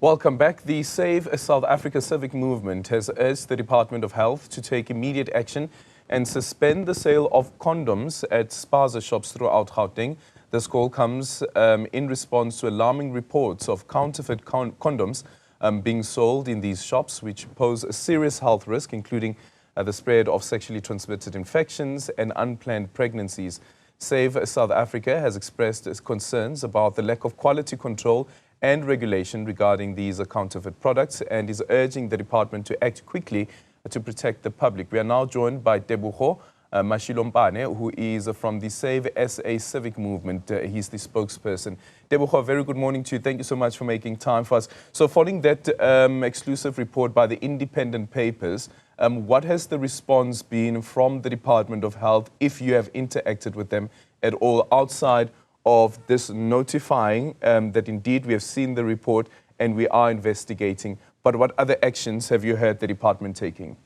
Welcome back. The Save SA Civic Movement has urged the Department of Health to take immediate action and suspend the sale of condoms at Spaza shops throughout Gauteng. This call comes in response to alarming reports of counterfeit condoms being sold in these shops, which pose a serious health risk, including the spread of sexually transmitted infections and unplanned pregnancies. Save South Africa has expressed its concerns about the lack of quality control and regulation regarding these counterfeit products and is urging the department to act quickly to protect the public. We are now joined by Tebogo Mashilompane, who is from the Save SA Civic Movement. He's the spokesperson. Tebogo, a very good morning to you. Thank you so much for making time for us. So following that exclusive report by the independent papers, what has the response been from the Department of Health, if you have interacted with them at all, outside of this notifying that indeed we have seen the report and we are investigating? But what other actions have you heard the department taking?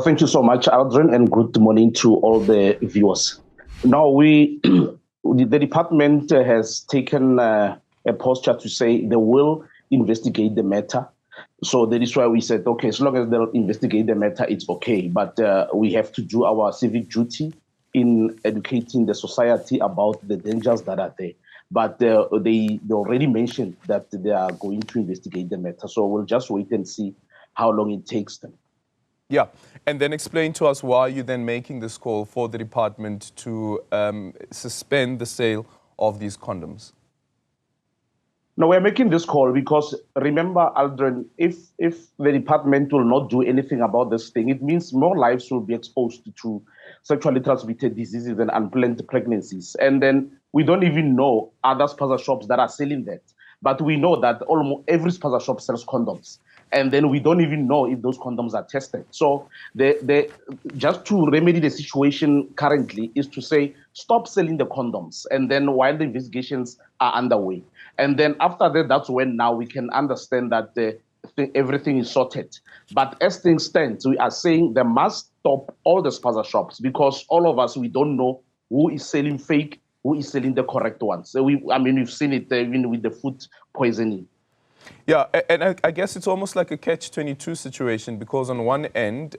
Thank you so much, Aldrin, and good morning to all the viewers. Now, the department has taken a posture to say they will investigate the matter. So that is why we said, okay, as long as they'll investigate the matter, it's okay. But we have to do our civic duty in educating the society about the dangers that are there. But they already mentioned that they are going to investigate the matter. So we'll just wait and see how long it takes them. Yeah, and then explain to us why you're then making this call for the department to suspend the sale of these condoms. No, we're making this call because, remember, Aldrin, if the department will not do anything about this thing, it means more lives will be exposed to sexually transmitted diseases and unplanned pregnancies. And then we don't even know other Spaza shops that are selling that. But we know that almost every Spaza shop sells condoms. And then we don't even know if those condoms are tested. So just to remedy the situation currently is to say, stop selling the condoms. And then while the investigations are underway. And then after that, that's when now we can understand that everything is sorted. But as things stand, we are saying they must stop all the Spaza shops because all of us, we don't know who is selling fake, who is selling the correct ones. So we've seen it even with the food poisoning. Yeah, and I guess it's almost like a catch-22 situation because on one end,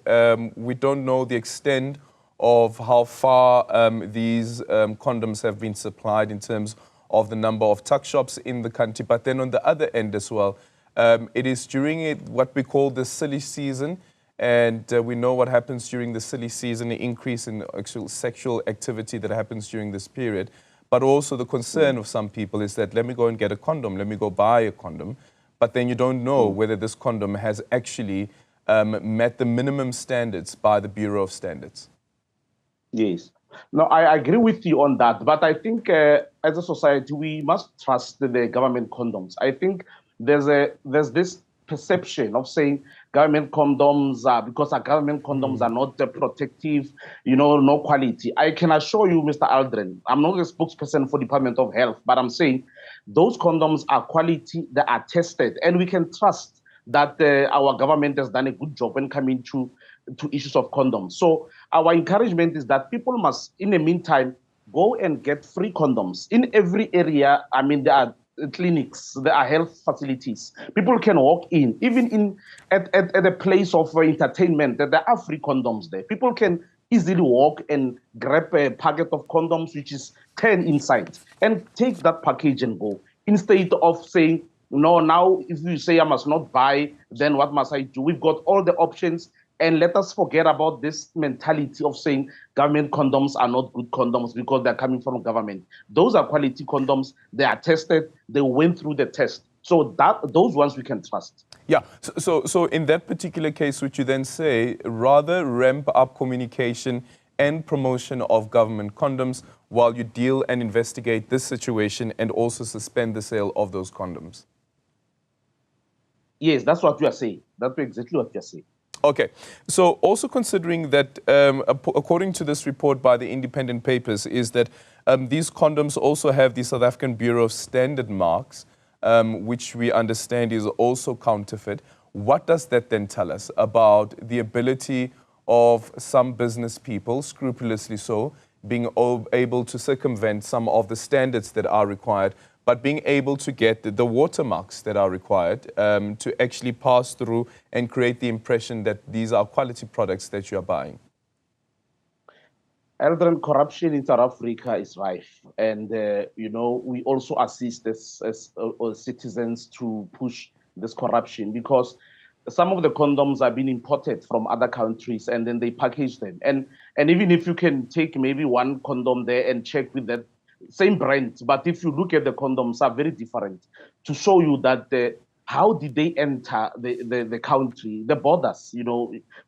we don't know the extent of how far these condoms have been supplied in terms of the number of tuck shops in the country. But then on the other end as well, it is during what we call the silly season. And we know what happens during the silly season, the increase in actual sexual activity that happens during this period. But also the concern of some people is that let me go and get a condom, let me go buy a condom. But then you don't know whether this condom has actually met the minimum standards by the Bureau of Standards. Yes. No, I agree with you on that. But I think as a society, we must trust the government condoms. I think there's this perception of saying government condoms because our government condoms are not protective, no quality. I can assure you, Mr. Aldrin, I'm not a spokesperson for Department of Health, but I'm saying those condoms are quality, they are tested, and we can trust that our government has done a good job when coming to issues of condoms. So our encouragement is that people must, in the meantime, go and get free condoms. In every area, there are clinics, there are health facilities. People can walk in, even at a place of entertainment, there are free condoms there. People can easily walk and grab a packet of condoms, which is 10 inside, and take that package and go. Instead of saying, no, now if you say I must not buy, then what must I do? We've got all the options. And let us forget about this mentality of saying government condoms are not good condoms because they're coming from government. Those are quality condoms. They are tested. They went through the test. So those ones we can trust. Yeah. So in that particular case, would you then say rather ramp up communication and promotion of government condoms while you deal and investigate this situation and also suspend the sale of those condoms? Yes, that's what we are saying. That's exactly what we are saying. Okay. So also considering that, according to this report by the independent papers, is that these condoms also have the South African Bureau of Standard marks, which we understand is also counterfeit. What does that then tell us about the ability of some business people, scrupulously so, being able to circumvent some of the standards that are required but being able to get the watermarks that are required to actually pass through and create the impression that these are quality products that you are buying? Elder, corruption in South Africa is rife, and we also assist as citizens to push this corruption, because some of the condoms are being imported from other countries and then they package them, and even if you can take maybe one condom there and check with that same brand, but if you look at the condoms are very different, to show you that how did they enter the country, the borders.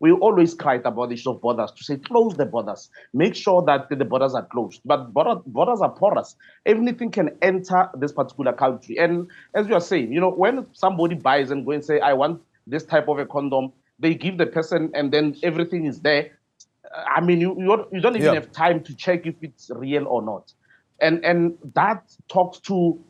We always cried about the issue of borders, to say close the borders, make sure that the borders are closed, but borders are porous. Anything can enter this particular country. And as you are saying, when somebody buys and go and say, I want this type of a condom, they give the person and then everything is there. I mean, you don't even have time to check if it's real or not. And that talks to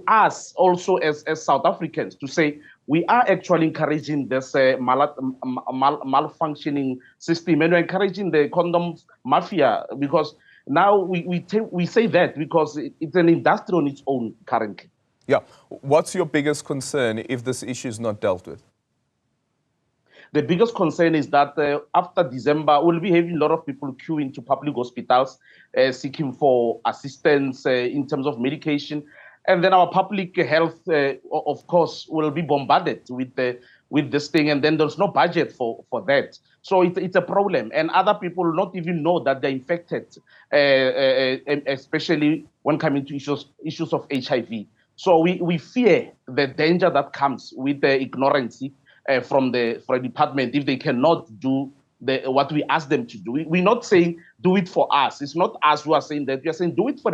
us also as South Africans, to say we are actually encouraging this malfunctioning system, and we're encouraging the condom mafia, because now we say that because it's an industry on its own currently. Yeah. What's your biggest concern if this issue is not dealt with? The biggest concern is that after December, we'll be having a lot of people queuing to public hospitals seeking for assistance in terms of medication. And then our public health, of course, will be bombarded with this thing. And then there's no budget for that. So it's a problem. And other people will not even know that they're infected, especially when coming to issues of HIV. So we fear the danger that comes with the ignorance from the department if they cannot do what we ask them to do. We're not saying do it for us. It's not us who are saying that. We are saying do it for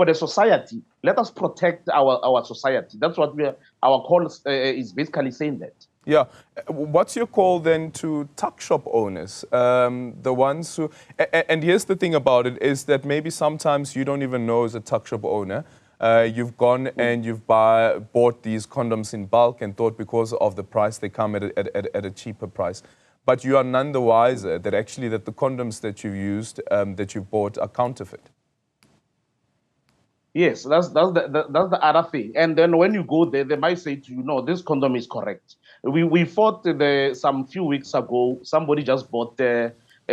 the society. Let us protect our society. That's what our call is basically saying that. Yeah. What's your call then to tuck shop owners? The ones who, and here's the thing about it, is that maybe sometimes you don't even know as a tuck shop owner. You've gone and you've bought these condoms in bulk and thought because of the price they come at a cheaper price. But you are none the wiser that actually that the condoms that you've used, that you've bought, are counterfeit. Yes, that's the other thing. And then when you go there, they might say to you, no, this condom is correct. We thought some few weeks ago, somebody just bought a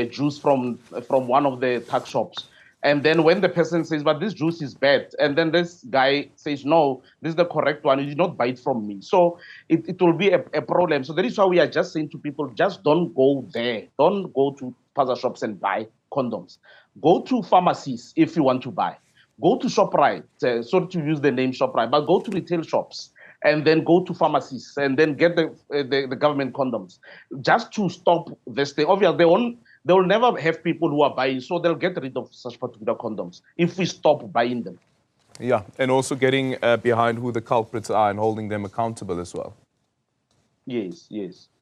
juice from one of the tuck shops. And then when the person says, but this juice is bad, and then this guy says, no, this is the correct one, you did not buy it from me. So it will be a problem. So that is why we are just saying to people, just don't go there. Don't go to Spaza shops and buy condoms. Go to pharmacies if you want to buy. Go to ShopRite, sorry to use the name ShopRite, but go to retail shops and then go to pharmacies and then get the government condoms, just to stop this thing. Obviously, they will never have people who are buying, so they'll get rid of such particular condoms if we stop buying them. Yeah, and also getting behind who the culprits are and holding them accountable as well. Yes, yes.